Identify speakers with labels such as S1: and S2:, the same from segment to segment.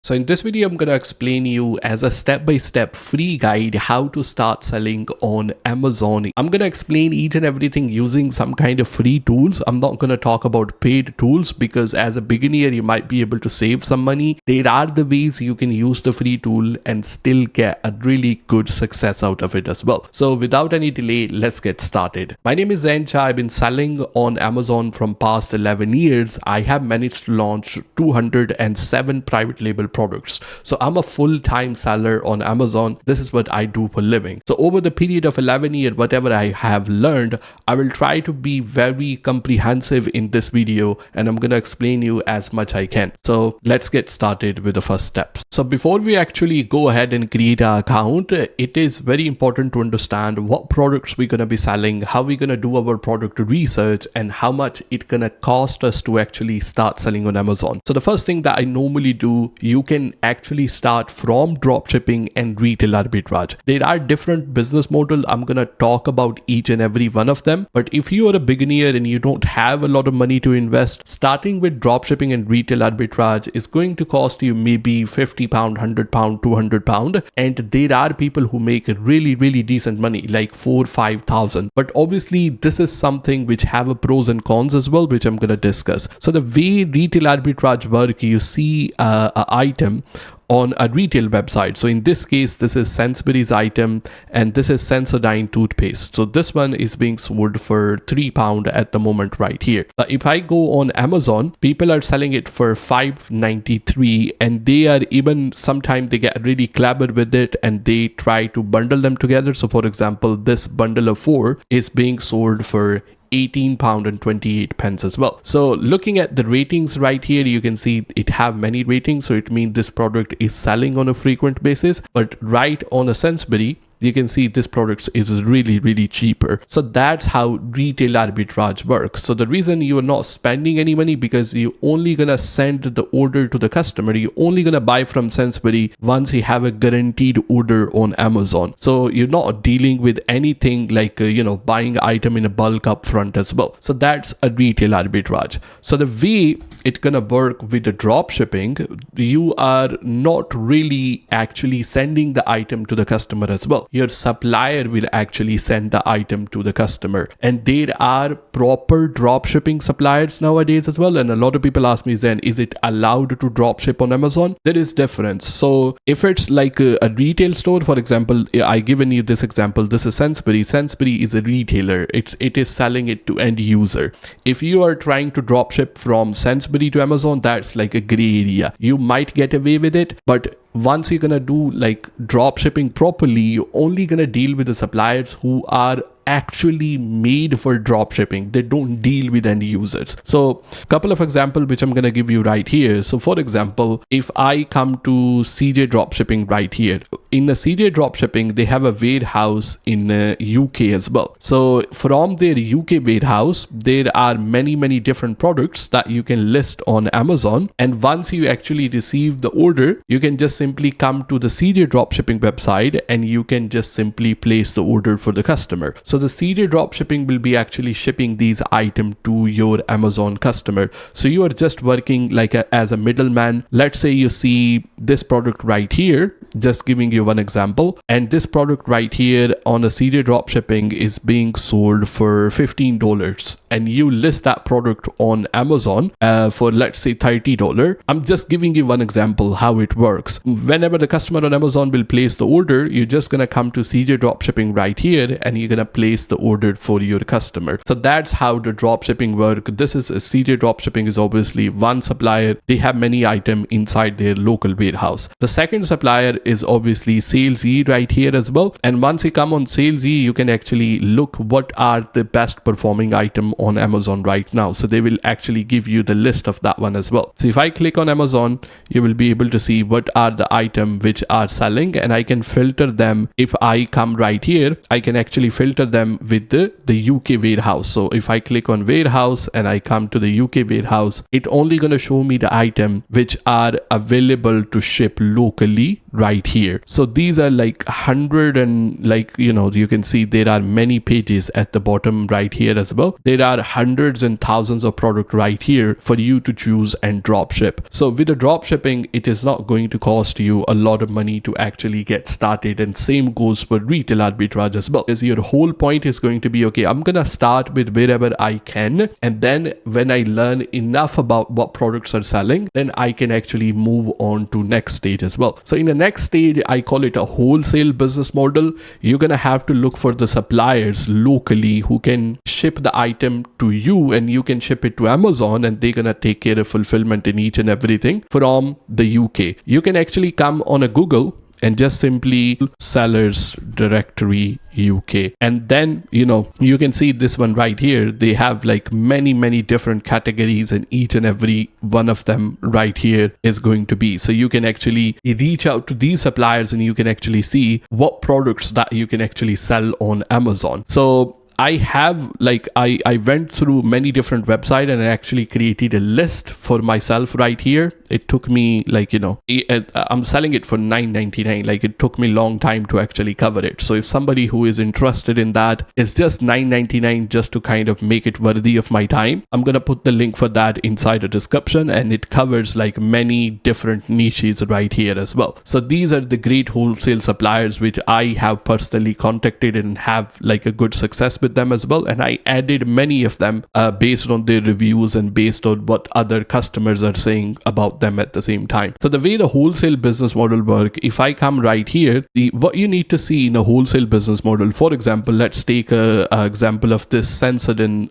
S1: So in this video, I'm going to explain you as a step-by-step free guide how to start selling on Amazon. I'm going to explain each and everything using some kind of free tools. I'm not going to talk about paid tools because as a beginner, you might be able to save some money. There are the ways you can use the free tool and still get a really good success out of it as well. So without any delay, let's get started. My name is Zain. I've been selling on Amazon from past 11 years. I have managed to launch 207 private label products. So I'm a full-time seller on Amazon. This is what I do for a living. So over the period of 11 years, whatever I have learned, I will try to be very comprehensive in this video and I'm going to explain you as much I can. So let's get started with the first steps. So before we actually go ahead and create an account, it is very important to understand what products we're going to be selling, how we're going to do our product research, and how much it's going to cost us to actually start selling on Amazon. So the first thing that I normally do, you can actually start from dropshipping and retail arbitrage. There are different business models. I'm going to talk about each and every one of them. But if you are a beginner and you don't have a lot of money to invest, starting with dropshipping and retail arbitrage is going to cost you maybe £50, £100, £200. And there are people who make really decent money, like 4,000-5,000. But obviously this is something which have a pros and cons as well, which I'm going to discuss. So the way retail arbitrage work, you see an item on a retail website. So in this case, this is Sainsbury's item and this is Sensodyne toothpaste. So this one is being sold for £3 at the moment right here. If I go on Amazon, people are selling it for $5.93 and they are even sometimes they get really clever with it and they try to bundle them together. So for example, this bundle of 4 is being sold for £18.28 as well. So looking at the ratings right here, you can see it have many ratings. So it means this product is selling on a frequent basis. But right on a Sainsbury, you can see this product is really cheaper. So that's how retail arbitrage works. So the reason you are not spending any money because you're only gonna send the order to the customer. You're only gonna buy from Sainsbury once you have a guaranteed order on Amazon. So you're not dealing with anything like buying item in a bulk up front as well. So that's a retail arbitrage. So the way it's gonna work with the drop shipping, you are not really actually sending the item to the customer as well. Your supplier will actually send the item to the customer, and there are proper drop shipping suppliers nowadays as well. And a lot of people ask me, Zen, is it allowed to drop ship on Amazon? There is difference. So if it's like a retail store, for example, I given you this example, this is Sainsbury. Sainsbury is a retailer. It is selling it to end user. If you are trying to drop ship from Sainsbury to Amazon, that's like a gray area. You might get away with it, but once you're gonna do like drop shipping properly, you're only gonna deal with the suppliers who are actually made for drop shipping. They don't deal with end users. So a couple of examples which I'm going to give you right here. So for example, if I come to CJ Dropshipping right here, in a CJ Dropshipping, they have a warehouse in UK as well. So from their UK warehouse, there are many different products that you can list on Amazon. And once you actually receive the order, you can just simply come to the CJ Dropshipping website and you can just simply place the order for the customer. So the CJ Dropshipping will be actually shipping these items to your Amazon customer. So you are just working like as a middleman. Let's say you see this product right here, just giving you one example. And this product right here on a CJ Dropshipping is being sold for $15. And you list that product on Amazon for let's say $30. I'm just giving you one example how it works. Whenever the customer on Amazon will place the order, you're just going to come to CJ Dropshipping right here and you're going to place the order for your customer. So that's how the drop shipping work. This is a CJ Dropshipping is obviously one supplier. They have many items inside their local warehouse. The second supplier is obviously Sales E right here as well. And once you come on Sales E, you can actually look what are the best performing item on Amazon right now. So they will actually give you the list of that one as well. So if I click on Amazon, you will be able to see what are the items which are selling and I can filter them. If I come right here, I can actually filter them with the UK warehouse. So if I click on warehouse and I come to the UK warehouse, it only going to show me the item which are available to ship locally right here. So these are like 100 and like, you can see there are many pages at the bottom right here as well. There are hundreds and thousands of product right here for you to choose and drop ship. So with the drop shipping, it is not going to cost you a lot of money to actually get started, and same goes for retail arbitrage as well. As your whole point is going to be, okay, I'm gonna start with wherever I can, and then when I learn enough about what products are selling, then I can actually move on to next stage as well. So in the next stage, I call it a wholesale business model. You're gonna have to look for the suppliers locally who can ship the item to you, and you can ship it to Amazon, and they're gonna take care of fulfillment in each and everything from the UK. You can actually come on a Google and just simply sellers directory UK, and then you can see this one right here. They have like many different categories, and each and every one of them right here is going to be, so you can actually reach out to these suppliers and you can actually see what products that you can actually sell on Amazon. So I have I went through many different websites and I actually created a list for myself right here. It took me I'm selling it for $9.99. Like, it took me a long time to actually cover it. So if somebody who is interested in that, it's just $9.99 just to kind of make it worthy of my time. I'm gonna put the link for that inside the description, and it covers like many different niches right here as well. So these are the great wholesale suppliers which I have personally contacted and have like a good success with them as well, and I added many of them based on their reviews and based on what other customers are saying about them at the same time. So the way the wholesale business model work, if I come right here, what you need to see in a wholesale business model, for example, let's take a example of this Sensodyne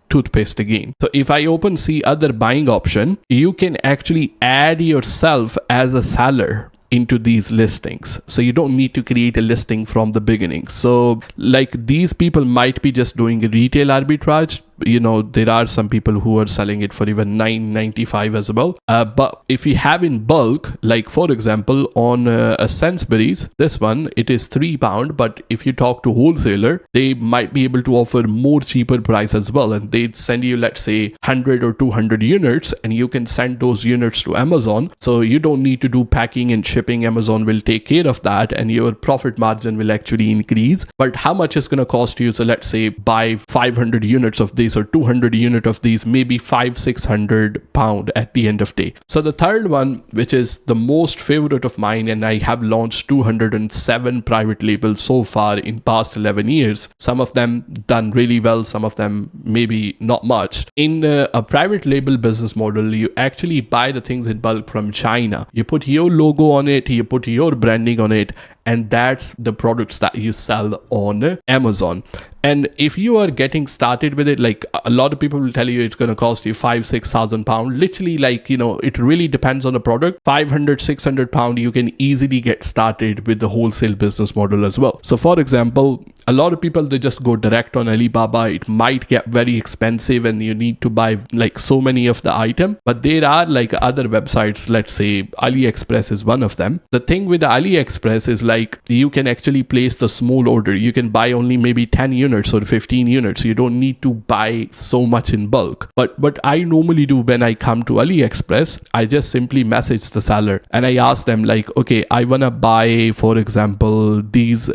S1: toothpaste again. So if I open see other buying option, you can actually add yourself as a seller into these listings, so you don't need to create a listing from the beginning. So like, these people might be just doing retail arbitrage. There are some people who are selling it for even $9.95 as well. But if you have in bulk, like for example on a Sainsbury's, this one, it is £3, but if you talk to wholesaler, they might be able to offer more cheaper price as well, and they'd send you, let's say 100 or 200 units, and you can send those units to Amazon. So you don't need to do packing and shipping. Amazon will take care of that, and your profit margin will actually increase. But how much is going to cost you? So let's say buy 500 units of this or 200 unit of these, maybe £500-600 at the end of day. So the third one, which is the most favorite of mine, and I have launched 207 private labels so far in past 11 years. Some of them done really well, some of them maybe not much. In a private label business model, you actually buy the things in bulk from China. You put your logo on it, you put your branding on it, and that's the products that you sell on Amazon. And if you are getting started with it, like a lot of people will tell you it's going to cost you £5,000-6,000. Literally, like, it really depends on the product. £500-600, you can easily get started with the wholesale business model as well. So for example, a lot of people, they just go direct on Alibaba. It might get very expensive and you need to buy like so many of the item, but there are like other websites. Let's say AliExpress is one of them. The thing with AliExpress is like, you can actually place the small order. You can buy only maybe 10 units or 15 units. You don't need to buy so much in bulk. But what I normally do when I come to AliExpress, I just simply message the seller and I ask them like, okay, I want to buy, for example, these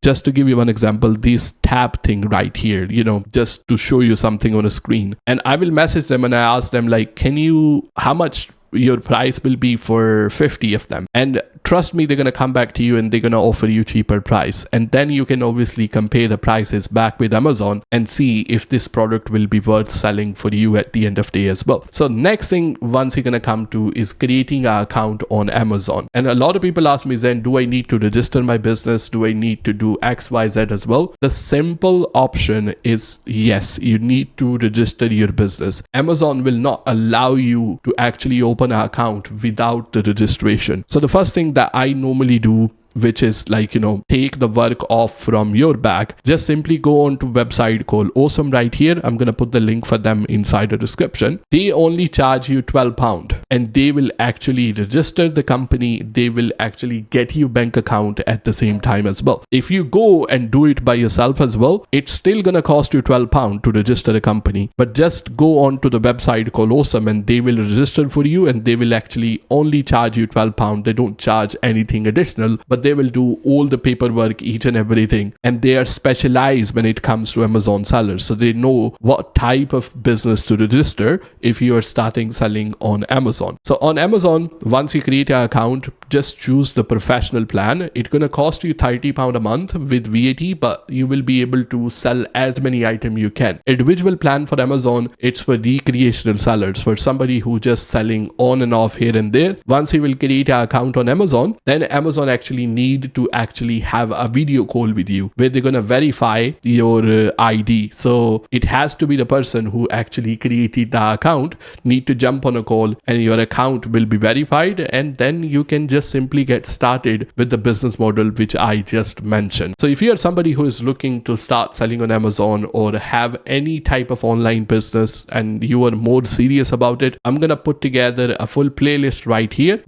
S1: just to give you one example, this tab thing right here, just to show you something on a screen. And I will message them and I ask them like, how much your price will be for 50 of them? And trust me, they're going to come back to you and they're going to offer you cheaper price. And then you can obviously compare the prices back with Amazon and see if this product will be worth selling for you at the end of the day as well. So next thing, once you're going to come to is creating an account on Amazon. And a lot of people ask me, Zain, do I need to register my business? Do I need to do XYZ as well? The simple option is yes, you need to register your business. Amazon will not allow you to actually open an account without the registration. So the first thing that I normally do which is like, take the work off from your back, just simply go on to website called Awesome right here. I'm gonna put the link for them inside the description. They only charge you £12 and they will actually register the company. They will actually get you bank account at the same time as well. If you go and do it by yourself as well, it's still gonna cost you £12 to register a company, but just go on to the website called Awesome and they will register for you, and they will actually only charge you £12. They don't charge anything additional, but they will do all the paperwork, each and everything, and they are specialized when it comes to Amazon sellers, so they know what type of business to register if you are starting selling on Amazon. So on Amazon, once you create an account, just choose the professional plan. It's gonna cost you £30 a month with VAT, but you will be able to sell as many items you can. Individual plan for Amazon, it's for recreational sellers, for somebody who just selling on and off here and there. Once you will create an account on Amazon, then Amazon actually need to actually have a video call with you where they're gonna verify your ID. So it has to be the person who actually created the account need to jump on a call, and your account will be verified, and then you can just simply get started with the business model which I just mentioned. So if you are somebody who is looking to start selling on Amazon or have any type of online business and you are more serious about it, I'm gonna put together a full playlist right here